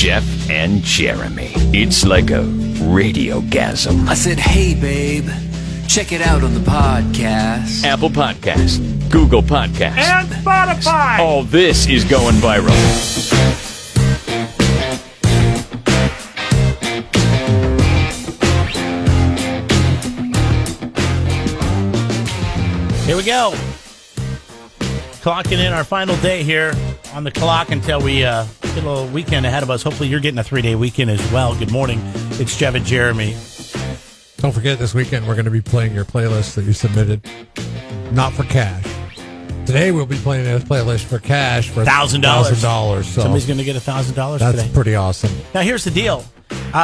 Jeff and Jeremy. It's like a radiogasm. I said, hey, babe, check it out on the podcast. Apple Podcast, Google Podcast, and Spotify. All this is going viral. Here we go. Clocking in our final day here on the clock until we get a little weekend ahead of us. Hopefully you're getting a 3-day weekend as well. Good morning. It's Jeff and Jeremy. Don't forget, this weekend we're going to be playing your playlist that you submitted, not for cash. Today we'll be playing a playlist for cash for $1,000. So somebody's going to get $1,000 today. That's pretty awesome. Now here's the deal.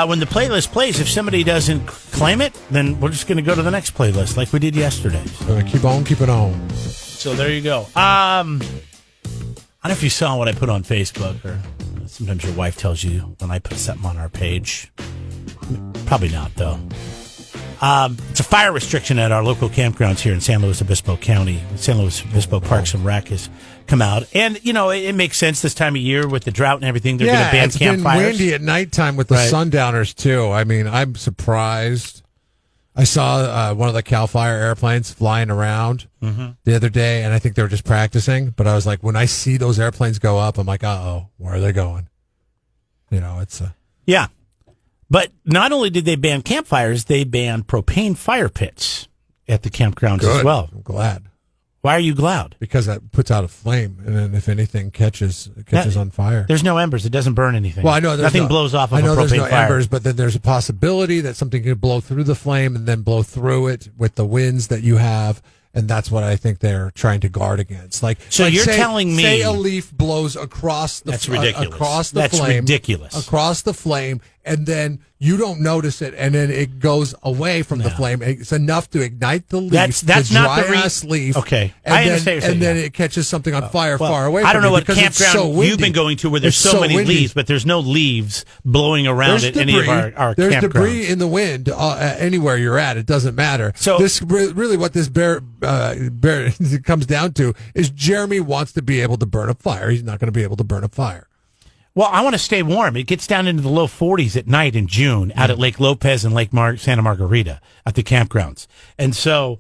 When the playlist plays, if somebody doesn't claim it, then we're just going to go to the next playlist like we did yesterday. So keep on keeping on. So there you go. I don't know if you saw what I put on Facebook, or sometimes your wife tells you when I put something on our page. Probably not, though. It's a fire restriction at our local campgrounds here in San Luis Obispo County. San Luis Obispo Parks and Rec has come out. And, you know, it makes sense this time of year with the drought and everything. They're going to ban campfires. It's been windy at nighttime with the sundowners, too. I mean, I'm surprised. I saw one of the CAL FIRE airplanes flying around the other day, and I think they were just practicing. But I was like, when I see those airplanes go up, I'm like, uh-oh, where are they going? You know, it's Yeah. But not only did they ban campfires, they banned propane fire pits at the campgrounds as well. I'm glad. Why are you glad? Because that puts out a flame, and then if anything catches on fire. There's no embers. It doesn't burn anything. Well, I know nothing blows off of a propane fire. I know there's no embers, but then there's a possibility that something could blow through the flame and then blow through it with the winds that you have. And that's what I think they're trying to guard against. So you're telling me, say a leaf blows across the that's ridiculous. Across the that's flame, ridiculous. Across the flame, and then you don't notice it, and then it goes away from the flame. It's enough to ignite the leaf. That's the not the dry-ass leaf. Okay, I understand. And then it catches something on fire far away. I don't know what campground you've been going to where there's so many leaves, but there's no leaves blowing around at any of our There's campgrounds. Debris in the wind anywhere you're at. It doesn't matter. So this really what this bear it comes down to is Jeremy wants to be able to burn a fire. He's not going to be able to burn a fire. Well, I want to stay warm. It gets down into the low 40s at night in June out at Lake Lopez and Lake Santa Margarita at the campgrounds. And so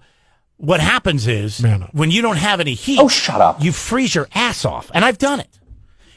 what happens is when you don't have any heat, shut up. You freeze your ass off. And I've done it.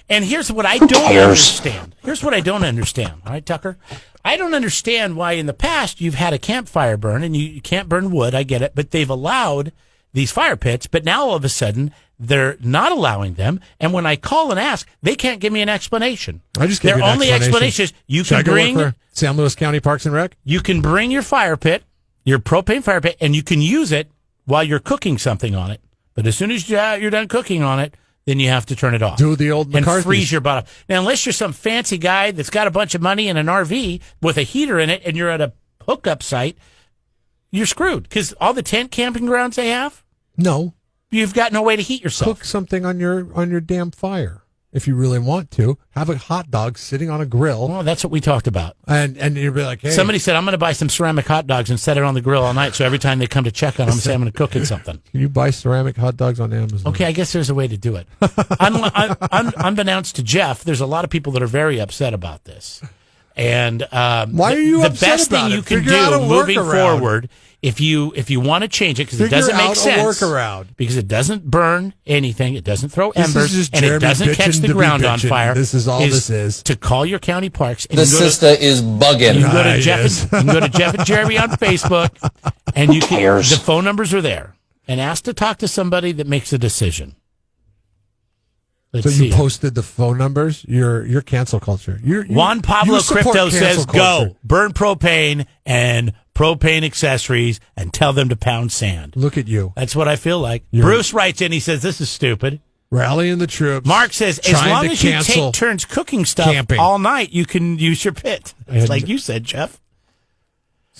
And here's what I don't understand. Here's what I don't understand. All right, Tucker? I don't understand why in the past you've had a campfire burn and you can't burn wood. I get it. But they've allowed these fire pits. But now all of a sudden they're not allowing them. And when I call and ask, they can't give me an explanation. I just gave Their you an only explanation is you can bring for San Luis County Parks and Rec. You can bring your fire pit, your propane fire pit, and you can use it while you're cooking something on it. But as soon as you're done cooking on it, then you have to turn it off. Do the old McCarthy's. And freeze your butt off. Now, unless you're some fancy guy that's got a bunch of money in an RV with a heater in it and you're at a hookup site, you're screwed. Because all the tent camping grounds they have, no, you've got no way to heat yourself. Cook something on your damn fire if you really want to. Have a hot dog sitting on a grill. Well, that's what we talked about. And you'd be like, hey. Somebody said, I'm going to buy some ceramic hot dogs and set it on the grill all night, so every time they come to check on them, say I'm going to cook it something. Can you buy ceramic hot dogs on Amazon? Okay, I guess there's a way to do it. Unbeknownst to Jeff, there's a lot of people that are very upset about this. And why are you the upset best about thing it? you can Figure do moving forward, if you want to change it, because it doesn't make sense, because it doesn't burn anything, it doesn't throw embers, and it doesn't catch the ground on fire. This is all this is. To call your county parks. And the sister is bugging. You can go to Jeff and, go to Jeff and Jeremy on Facebook, and the phone numbers are there, and ask to talk to somebody that makes a decision. So you posted the phone numbers? You're cancel culture. Juan Pablo Crypto says go burn propane and propane accessories and tell them to pound sand. Look at you. That's what I feel like. Bruce writes in, he says this is stupid. Rallying the troops. Mark says as long as you take turns cooking stuff all night, you can use your pit. Like you said, Jeff.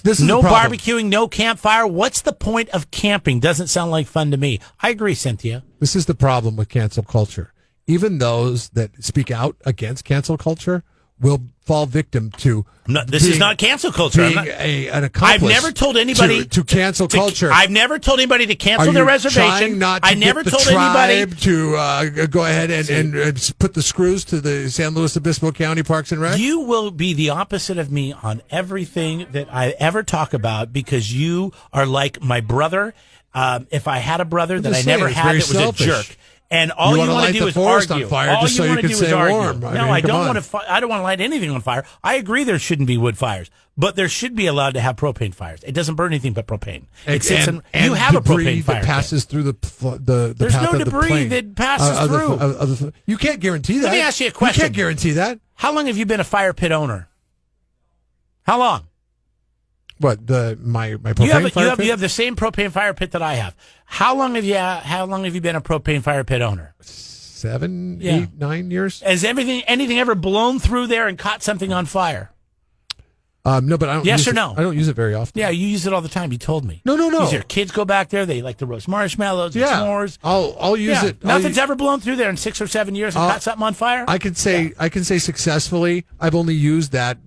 This is no barbecuing, no campfire. What's the point of camping? Doesn't sound like fun to me. I agree, Cynthia. This is the problem with cancel culture. Even those that speak out against cancel culture will fall victim to. No, this is not cancel culture. Being an accomplice. I've never told anybody to cancel culture. I've never told anybody to cancel Are their you reservation. trying not to I never get the told tribe anybody to go ahead and put the screws to the San Luis Obispo County Parks and Rec. You will be the opposite of me on everything that I ever talk about because you are like my brother. If I had a brother that I never had that was a jerk. And all you want to do is argue. On fire just so you can stay warm. No, I don't want to. I don't want to light anything on fire. I agree there shouldn't be wood fires, but there should be allowed to have propane fires. It doesn't burn anything but propane. You have a propane fire that passes through the There's path no of the debris plane. that passes through. You can't guarantee that. Let me ask you a question. You can't guarantee that. How long have you been a fire pit owner? How long? What my propane fire pit? You have the same propane fire pit that I have. How long have you been a propane fire pit owner? 7, 8, 9 years. Has anything ever blown through there and caught something on fire? No, but I don't. Yes or no? I don't use it very often. Yeah, you use it all the time. You told me. No. Your kids go back there. They like to roast marshmallows and s'mores. I'll use it. Nothing's ever blown through there in 6 or 7 years and caught something on fire. I can say successfully. I've only used that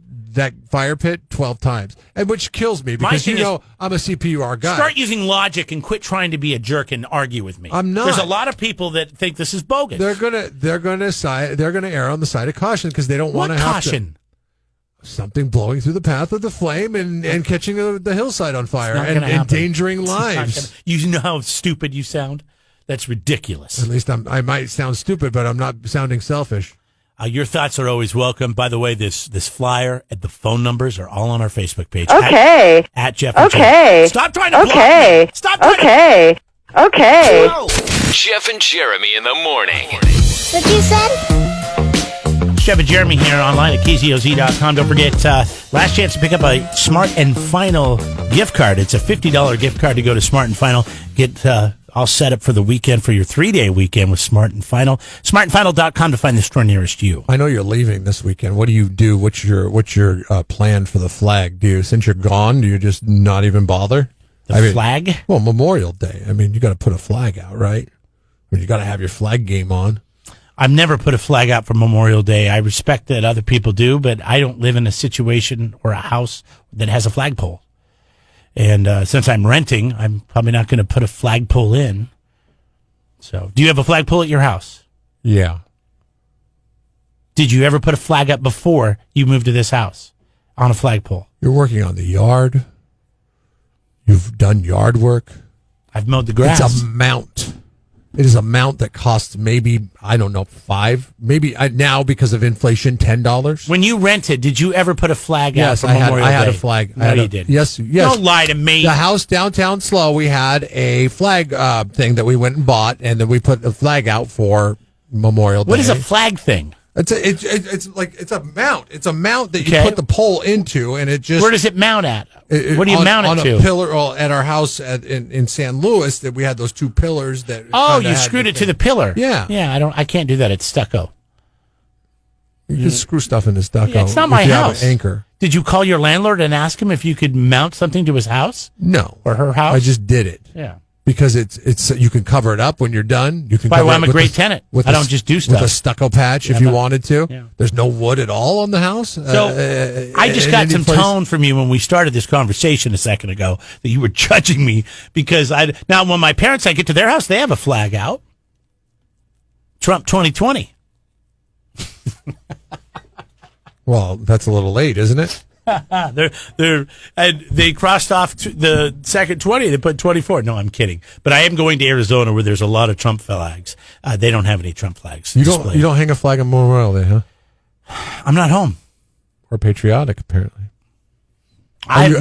fire pit 12 times, and which kills me because I'm a CPUR guy. Start using logic and quit trying to be a jerk and argue with me. I'm not. There's a lot of people that think this is bogus. They're gonna err on the side of caution because they don't want to have caution? Something blowing through the path of the flame and catching the hillside on fire and endangering lives. You know how stupid you sound? That's ridiculous. At least I might sound stupid, but I'm not sounding selfish. Your thoughts are always welcome. By the way, this flyer and the phone numbers are all on our Facebook page. Okay. At Jeff and Okay. Jim. Stop trying to block me. Stop trying Okay. Okay. Jeff and Jeremy in the morning. What you said? Jeff and Jeremy here online at KZOZ.com. Don't forget, last chance to pick up a Smart and Final gift card. It's a $50 gift card to go to Smart and Final. Get all set up for the weekend, for your 3-day weekend with Smart and Final. SmartandFinal.com to find the store nearest you. I know you're leaving this weekend. What do you do? What's your plan for the flag? Since you're gone, do you just not even bother? The flag? Well, Memorial Day. I mean, you got to put a flag out, right? You got to have your flag game on. I've never put a flag out for Memorial Day. I respect that other people do, but I don't live in a situation or a house that has a flagpole. And since I'm renting, I'm probably not going to put a flagpole in. So, do you have a flagpole at your house? Yeah. Did you ever put a flag up before you moved to this house on a flagpole? You're working on the yard. You've done yard work. I've mowed the grass. It's a mount. It is a mount that costs maybe, I don't know, $5, maybe now because of inflation, $10. When you rented, did you ever put a flag out for Memorial Day? I had a flag. No, you didn't. Yes. Don't lie to me. The house downtown Slow, we had a flag thing that we went and bought, and then we put a flag out for Memorial Day. What is a flag thing? It's a mount. It's a mount that you put the pole into, and it just. Where does it mount at? What do you mount it to? On a pillar at our house in San Luis. That we had those two pillars that. Oh, you screwed it to the pillar. Yeah. Yeah. I can't do that. It's stucco. You can screw stuff into stucco. Yeah, it's not my house. Have an anchor. Did you call your landlord and ask him if you could mount something to his house? No. Or her house? I just did it. Yeah. Because it's you can cover it up when you're done. You can. That's why I'm a great tenant. I don't just do stuff with a stucco patch if you wanted to. Yeah. There's no wood at all on the house. So I just got some tone from you when we started this conversation a second ago that you were judging me because now when my parents, I get to their house, they have a flag out. Trump 2020. Well, that's a little late, isn't it? They crossed off the second 20. They put 24. No, I'm kidding. But I am going to Arizona where there's a lot of Trump flags. They don't have any Trump flags. You don't hang a flag on Memorial Day, huh? I'm not home. Or patriotic, apparently. I've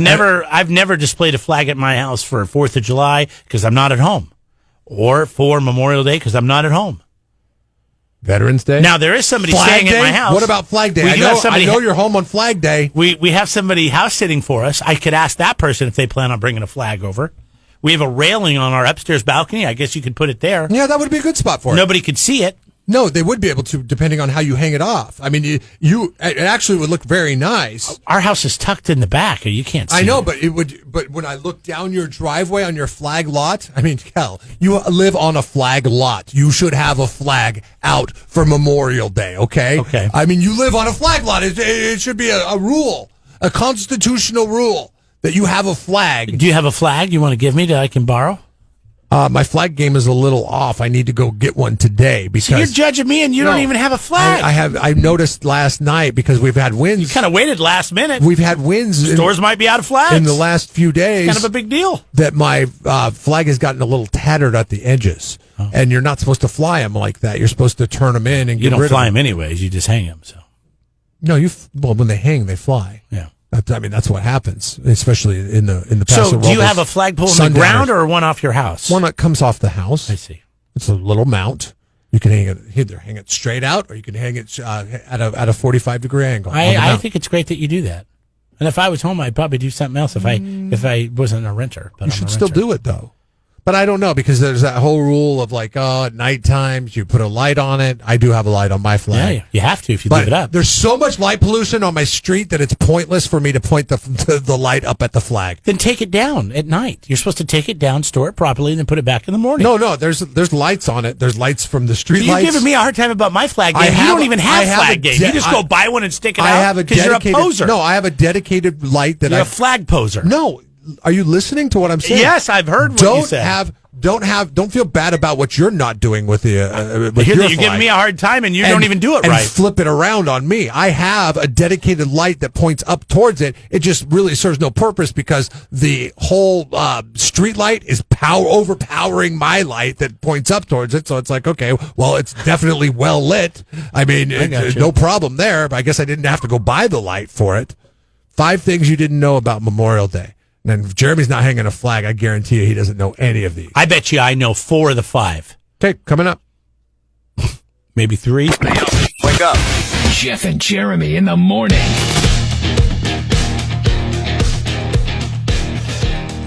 never displayed a flag at my house for 4th of July because I'm not at home, or for Memorial Day because I'm not at home. Veterans Day. Now there is somebody Flag staying Day? at my house. What about Flag Day? I know you're home on Flag Day. We have somebody house sitting for us. I could ask that person if they plan on bringing a flag over. We have a railing on our upstairs balcony. I guess you could put it there. Yeah, that would be a good spot for it. Nobody could see it. No, they would be able to, depending on how you hang it off. I mean, it actually would look very nice. Our house is tucked in the back. You can't see I know, it. but it would. But when I look down your driveway on your flag lot, I mean, hell, you live on a flag lot. You should have a flag out for Memorial Day. Okay. Okay. I mean, you live on a flag lot. It should be a rule, a constitutional rule that you have a flag. Do you have a flag you want to give me that I can borrow? My flag game is a little off. I need to go get one today because So you're judging me and you don't even have a flag. I noticed last night because we've had winds. You kind of waited last minute. We've had winds. Stores might be out of flags. In the last few days. Kind of a big deal. That my flag has gotten a little tattered at the edges. Oh. And you're not supposed to fly them like that. You're supposed to turn them in and you get rid of them. You don't fly them anyways. You just hang them. So. No, when they hang, they fly. Yeah. I mean, that's what happens, especially in the Paso So, do you Robles have a flagpole on the ground or one off your house? One that comes off the house. I see. It's a little mount. You can either hang it straight out, or you can hang it at a 45-degree angle. I think it's great that you do that. And if I was home, I'd probably do something else if I wasn't a renter. But you should still do it though. But I don't know, because there's that whole rule of like, at night times you put a light on it. I do have a light on my flag. Yeah, you have to if you leave it up. There's so much light pollution on my street that it's pointless for me to point the light up at the flag. Then take it down at night. You're supposed to take it down, store it properly, and then put it back in the morning. No, there's lights on it. There's lights from the street You're lights. giving me a hard time about my flag game. You don't even have flag game. You just go buy one and stick it out because you're a poser. No, I have a dedicated light that you're a flag poser. No, are you listening to what I'm saying? Yes, I've heard what you said. Don't feel bad about what you're not doing with the with your you're flag. giving me a hard time and you don't even do it right. And flip it around on me. I have a dedicated light that points up towards it. It just really serves no purpose because the whole street light is overpowering my light that points up towards it. So it's like, okay, well, it's definitely well lit. I mean, no problem there. But I guess I didn't have to go buy the light for it. 5 things you didn't know about Memorial Day. And if Jeremy's not hanging a flag, I guarantee you he doesn't know any of these. I bet you I know 4 of the 5. Okay, coming up. Maybe 3. Wake up. Jeff and Jeremy in the morning.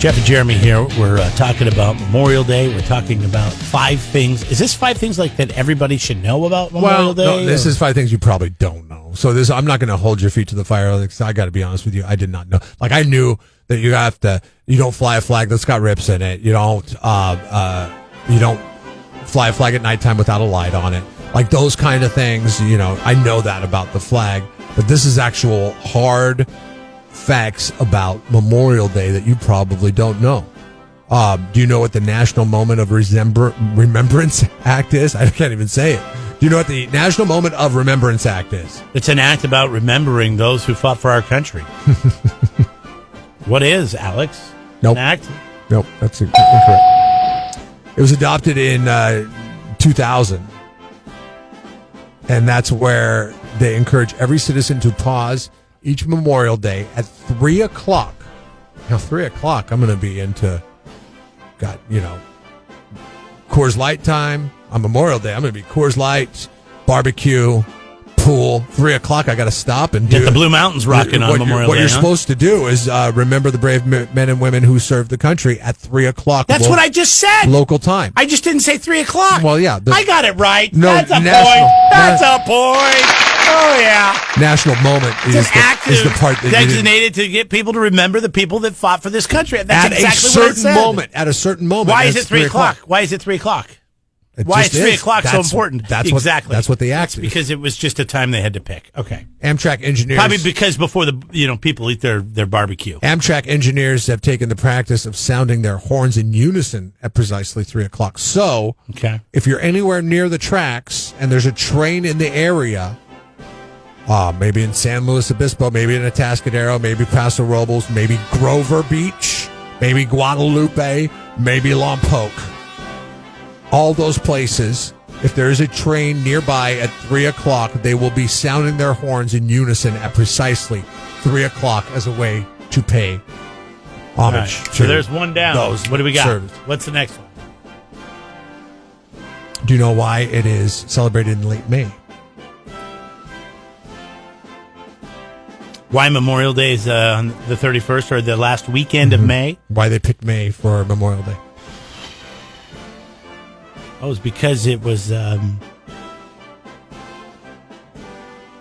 Jeff and Jeremy here. We're talking about Memorial Day. We're talking about 5 things. Is this 5 things like that everybody should know about Memorial Day? No, this is 5 things you probably don't know. So I'm not going to hold your feet to the fire. I got to be honest with you. I did not know. Like, I knew that you don't fly a flag that's got rips in it. You don't fly a flag at nighttime without a light on it. Like those kind of things, I know that about the flag. But this is actual hard facts about Memorial Day that you probably don't know. Do you know what the National Moment of Remembrance Act is? I can't even say it. Do you know what the National Moment of Remembrance Act is? It's an act about remembering those who fought for our country. What is, Alex? Nope. An act? Nope, that's incorrect. It was adopted in 2000. And that's where they encourage every citizen to pause each Memorial Day at 3 o'clock. Now, 3 o'clock, I'm going to be into, Coors Light time. On Memorial Day, I'm going to be Coors Light, barbecue, pool. 3 o'clock, I got to stop and get the Blue Mountains rocking on Memorial Day. What you're supposed to do is remember the brave men and women who served the country at 3 o'clock. That's what I just said. Local time. I just didn't say 3 o'clock. Well, yeah. I got it right. No, that's a point. That's a point. Oh, yeah. National Moment is the part that designated to get people to remember the people that fought for this country. That's at exactly what I said. At a certain moment. Why is it 3 o'clock? Why is it 3 o'clock? Why is 3 o'clock so important? That's what the act is. Because it was just a time they had to pick. Okay. Amtrak engineers. Probably because before people eat their barbecue. Amtrak engineers have taken the practice of sounding their horns in unison at precisely 3 o'clock. So, if you're anywhere near the tracks and there's a train in the area, maybe in San Luis Obispo, maybe in Atascadero, maybe Paso Robles, maybe Grover Beach, maybe Guadalupe, maybe Lompoc. All those places, if there is a train nearby at 3 o'clock, they will be sounding their horns in unison at precisely 3 o'clock as a way to pay homage. Right. So there's one down. What do we got? Service. What's the next one? Do you know why it is celebrated in late May? Why Memorial Day is on the 31st or the last weekend of May? Why they picked May for Memorial Day? Oh, it's because it was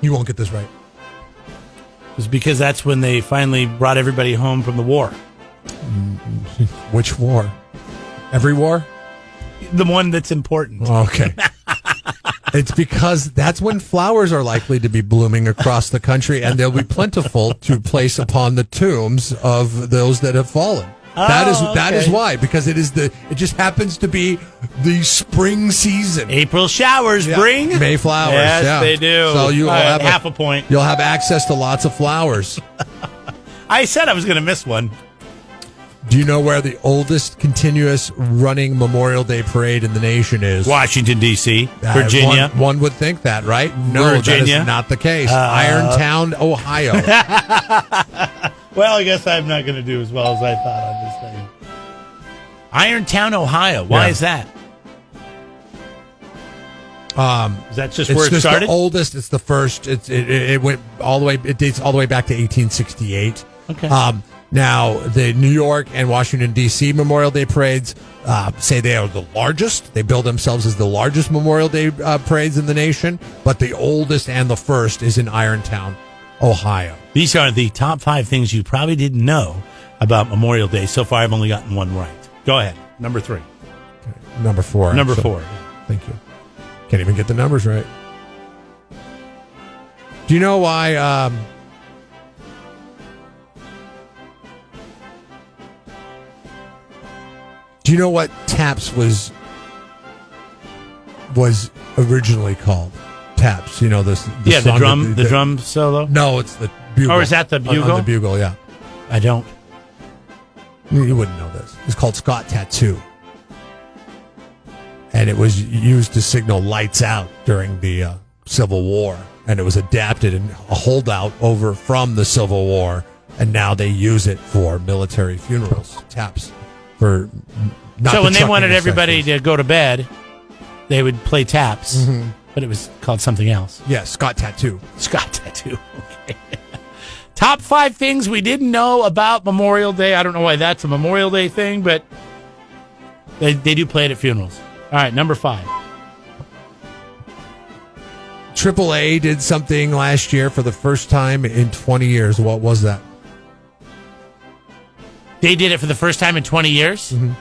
You won't get this right. It was because that's when they finally brought everybody home from the war. Which war? Every war? The one that's important. Okay. It's because that's when flowers are likely to be blooming across the country, and they'll be plentiful to place upon the tombs of those that have fallen. That is why, because it just happens to be the spring season. April showers bring Mayflowers. Yes, they do. So you'll have half a point. You'll have access to lots of flowers. I said I was going to miss one. Do you know where the oldest continuous running Memorial Day parade in the nation is? Washington, D.C., Virginia. One would think that, right? No, Virginia. that is not the case. Irontown, Ohio. Well, I guess I'm not going to do as well as I thought on this thing. Irontown, Ohio. Why is that? Is that just where it started? The oldest. It's the first. It went all the way. It dates all the way back to 1868. Okay. Now, the New York and Washington, D.C. Memorial Day parades say they are the largest. They bill themselves as the largest Memorial Day parades in the nation, but the oldest and the first is in Irontown, Ohio. These are the top 5 things you probably didn't know about Memorial Day. So far, I've only gotten one right. Go ahead. Number 3. Okay. Number 4. Number actually. 4. Thank you. Can't even get the numbers right. Do you know why... Do you know what taps was originally called? Taps, you know this. The drum, the drum solo. No, it's the bugle. Or is that the bugle? On the bugle, yeah. I don't. You wouldn't know this. It's called Scott Tattoo, and it was used to signal lights out during the Civil War, and it was adapted and a holdout over from the Civil War, and now they use it for military funerals. Taps. So when they wanted everybody to go to bed, they would play taps, but it was called something else. Yeah, Scott Tattoo. Scott Tattoo. Okay. Top 5 things we didn't know about Memorial Day. I don't know why that's a Memorial Day thing, but they do play it at funerals. All right, number 5. AAA did something last year for the first time in 20 years. What was that? They did it for the first time in 20 years? Mm-hmm.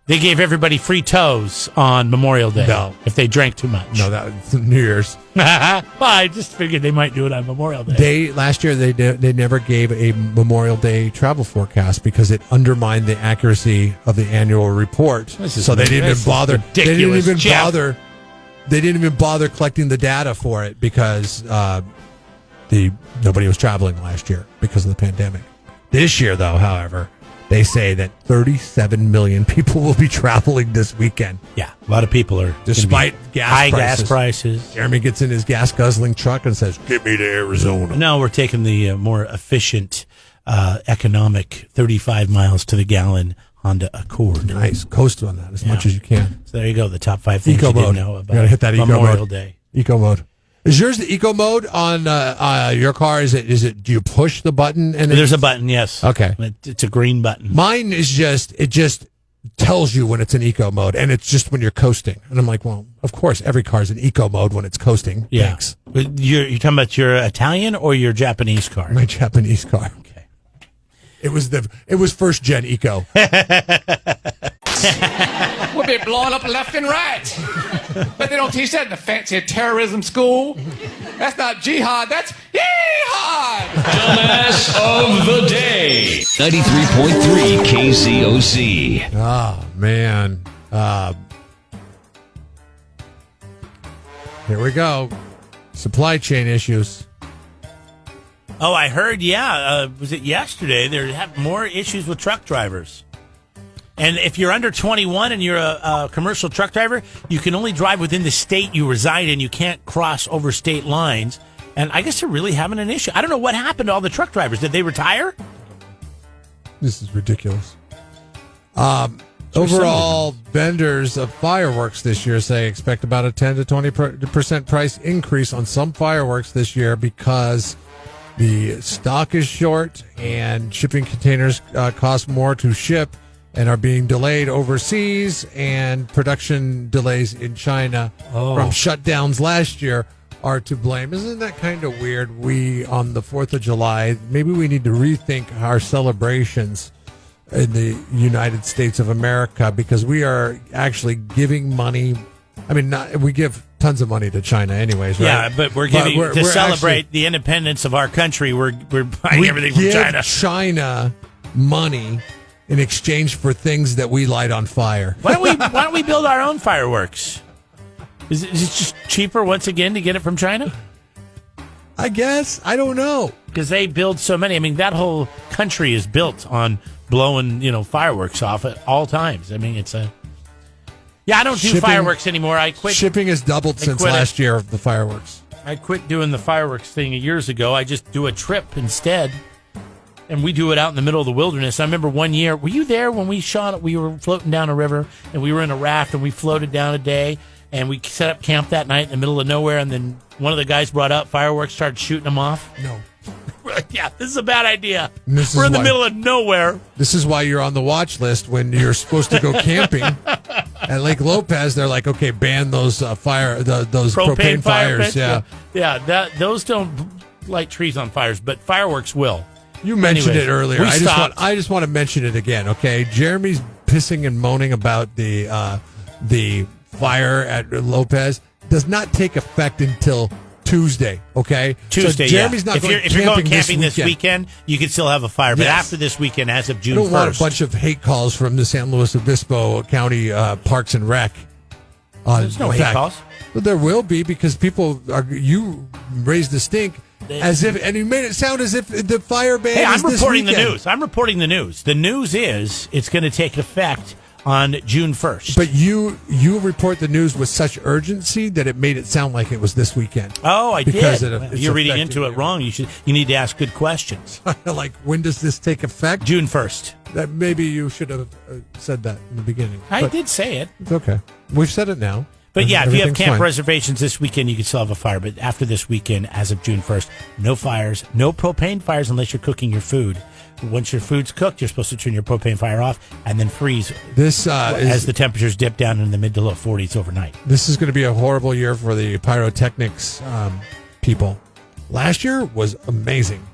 They gave everybody free toes on Memorial Day. No. If they drank too much. No, that was New Year's. Well, I just figured they might do it on Memorial Day. Last year they never gave a Memorial Day travel forecast because it undermined the accuracy of the annual report. So they didn't even bother. Ridiculous. They didn't even bother collecting the data for it because nobody was traveling last year because of the pandemic. This year, though, however, they say that 37 million people will be traveling this weekend. Yeah, a lot of people are. Despite gas prices. Jeremy gets in his gas-guzzling truck and says, "Get me to Arizona." No, we're taking the more efficient, economic 35 miles to the gallon Honda Accord. Nice. Coast on that as much as you can. So there you go, the top 5 things Eco you mode. didn't know about You gotta hit that eco Memorial mode. Day. Eco mode. Is yours the eco mode on your car? Is it? Do you push the button and There's a button, yes. Okay. It's a green button. Mine is it just tells you when it's in eco mode, and it's just when you're coasting. And I'm like, well, of course, every car's in eco mode when it's coasting. Yeah. Thanks. You're talking about your Italian or your Japanese car? My Japanese car. Okay. It was first gen eco. We'll be blowing up left and right. But they don't teach that in the fancy terrorism school. That's not jihad, that's yeehad! Dumbass of the day. 93.3 KCOC. Oh, man. Here we go. Supply chain issues. Oh, I heard, was it yesterday? They have more issues with truck drivers. And if you're under 21 and you're a commercial truck driver, you can only drive within the state you reside in. You can't cross over state lines. And I guess they're really having an issue. I don't know what happened to all the truck drivers. Did they retire? This is ridiculous. Overall, vendors of fireworks this year say expect about a 10 to 20% price increase on some fireworks this year because the stock is short and shipping containers cost more to ship and are being delayed overseas, and production delays in China from shutdowns last year are to blame. Isn't that kind of weird? We, on the 4th of July, maybe we need to rethink our celebrations in the United States of America, because we are actually giving money. I mean, we give tons of money to China anyways, right? Yeah, but we're giving to celebrate the independence of our country. We're buying everything from China. China money in exchange for things that we light on fire. Why don't we build our own fireworks? Is it just cheaper once again to get it from China? I guess. I don't know. Because they build so many. I mean, that whole country is built on blowing, fireworks off at all times. I mean, it's a... Yeah, I don't do fireworks anymore. I quit. Shipping has doubled since last year of the fireworks. I quit doing the fireworks thing years ago. I just do a trip instead. And we do it out in the middle of the wilderness. I remember one year, were you there when we shot it? We were floating down a river, and we were in a raft, and we floated down a day, and we set up camp that night in the middle of nowhere, and then one of the guys brought out fireworks, started shooting them off. No. We're like, yeah, this is a bad idea. We're in the middle of nowhere. This is why you're on the watch list when you're supposed to go camping. At Lake Lopez, they're like, okay, ban those those propane fires. Yeah. Those don't light trees on fires, but fireworks will. You mentioned it earlier. I just want to mention it again. Okay, Jeremy's pissing and moaning about the fire at Lopez does not take effect until Tuesday. Okay, Tuesday. So Jeremy's not if you're going camping this weekend, you can still have a fire. But after this weekend, as of June 1st, I don't want a bunch of hate calls from the San Luis Obispo County Parks and Rec. There's no hate calls. But there will be, because people you raised the stink. As if, and you made it sound as if the fire ban. Hey, I'm this reporting weekend. the news. I'm reporting the news. The news is it's going to take effect on June 1st. But you report the news with such urgency that it made it sound like it was this weekend. Oh, I did. You're reading into it you. wrong. You need to ask good questions. Like, when does this take effect? June 1st. That maybe you should have said that in the beginning. I did say it. It's okay. We've said it now. But yeah, if you have camp reservations this weekend, you can still have a fire. But after this weekend, as of June 1st, no fires, no propane fires unless you're cooking your food. Once your food's cooked, you're supposed to turn your propane fire off and then freeze as the temperatures dip down in the mid to low 40s overnight. This is going to be a horrible year for the pyrotechnics people. Last year was amazing.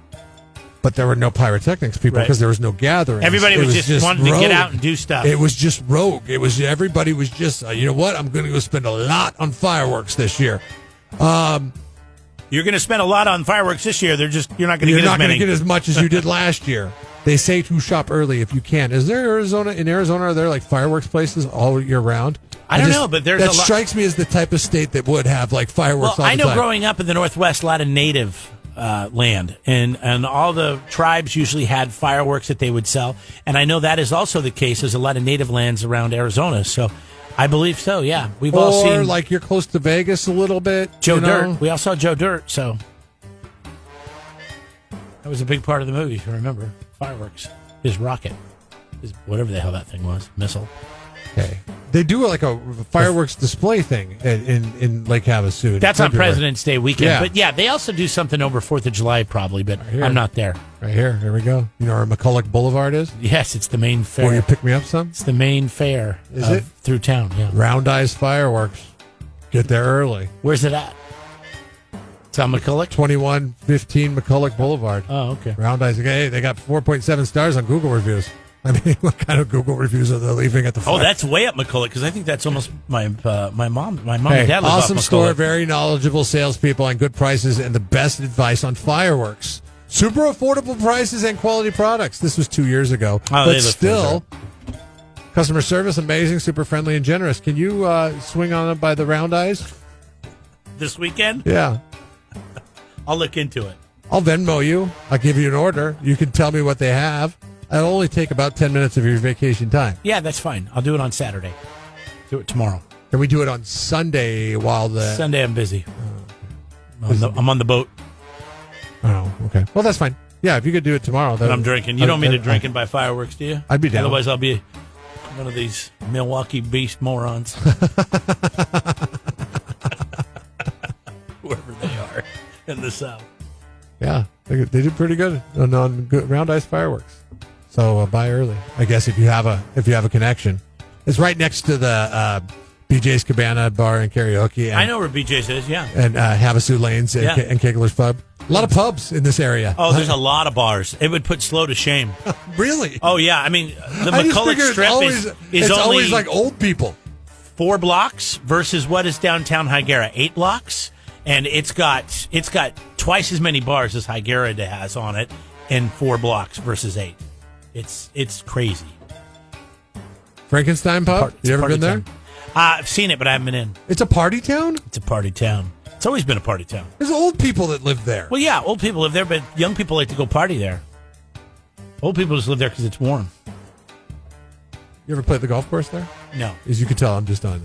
But there were no pyrotechnics people because there was no gathering. Everybody was just wanting to get out and do stuff. It was just rogue. Everybody was just, you know what? I'm going to go spend a lot on fireworks this year. You're going to spend a lot on fireworks this year. You're not going to get as many. You're not going to get as much as you did last year. They say to shop early if you can. Is there in Arizona, are there like fireworks places all year round? I don't know, but there's that strikes me as the type of state that would have like fireworks all the time. I know growing up in the Northwest, a lot of native land, and all the tribes usually had fireworks that they would sell, and I know that is also the case. There's a lot of native lands around Arizona, so I believe so. Yeah, we've all seen. Or like you're close to Vegas a little bit. Joe Dirt. We all saw Joe Dirt, so that was a big part of the movie. If you remember, fireworks, his rocket, his whatever the hell that thing was, missile. Okay. They do like a fireworks display thing in Lake Havasu. That's on President's Day weekend. Yeah. But yeah, they also do something over 4th of July probably, but I'm not there. Right here. Here we go. You know where McCulloch Boulevard is? Yes, it's the main fair. Will you pick me up some? It's the main fair. Is it? Through town, yeah. Round Eyes Fireworks. Get there early. Where's it at? It's on McCulloch? 2115 McCulloch Boulevard. Oh, okay. Round Eyes. Hey, they got 4.7 stars on Google reviews. I mean, what kind of Google reviews are they leaving at the fire? Oh, that's way up McCulloch, because I think that's almost my mom and dad live awesome off store, very knowledgeable salespeople and good prices and the best advice on fireworks. Super affordable prices and quality products. This was 2 years ago. But still, customer service, amazing, super friendly and generous. Can you swing on it by the Round Eyes? This weekend? Yeah. I'll look into it. I'll Venmo you. I'll give you an order. You can tell me what they have. It'll only take about 10 minutes of your vacation time. Yeah, that's fine. I'll do it on Saturday. Do it tomorrow. Can we do it on Sunday while the... Sunday I'm busy. I'm on the boat. Oh, okay. Well, that's fine. Yeah, if you could do it tomorrow. And I'm drinking. You don't mean to drink and buy fireworks, do you? I'd be down. Otherwise, I'll be one of these Milwaukee beast morons. Whoever they are in the South. Yeah, they did pretty good on Round Eyes Fireworks. So buy early, I guess, if you have a connection. It's right next to the BJ's Cabana Bar and Karaoke. And, I know where BJ's is, yeah. And Havasu Lanes and, and Kegler's Pub. A lot of pubs in this area. Oh, there's a lot of bars. It would put Slow to shame. Really? Oh, yeah. I mean, the I just McCulloch figure Strip is it's only always like old people. 4 blocks versus what is downtown Higuera? 8 blocks? And it's got twice as many bars as Higuera has on it in 4 blocks versus 8. It's crazy. Frankenstein Pub? You ever been there? I've seen it, but I haven't been in. It's a party town? It's a party town. It's always been a party town. There's old people that live there. Well, yeah, old people live there, but young people like to go party there. Old people just live there because it's warm. You ever played the golf course there? No. As you can tell, I'm just on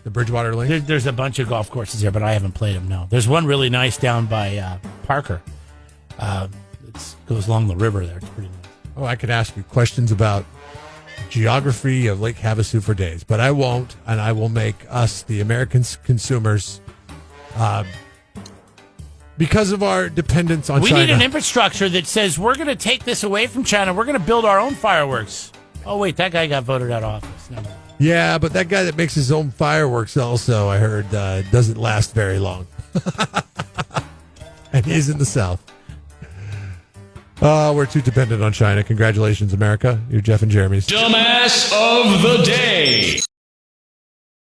the Bridgewater Link. There's a bunch of golf courses there, but I haven't played them, no. There's one really nice down by Parker. It goes along the river there. It's pretty nice. Oh, I could ask you questions about geography of Lake Havasu for days, but I won't, and I will make us, the American consumers, because of our dependence on China. We need an infrastructure that says we're going to take this away from China. We're going to build our own fireworks. Oh, wait, that guy got voted out of office. Never mind. Yeah, but that guy that makes his own fireworks also, I heard, doesn't last very long. And he's in the South. We're too dependent on China. Congratulations, America. You're Jeff and Jeremy's Dumbass of the day.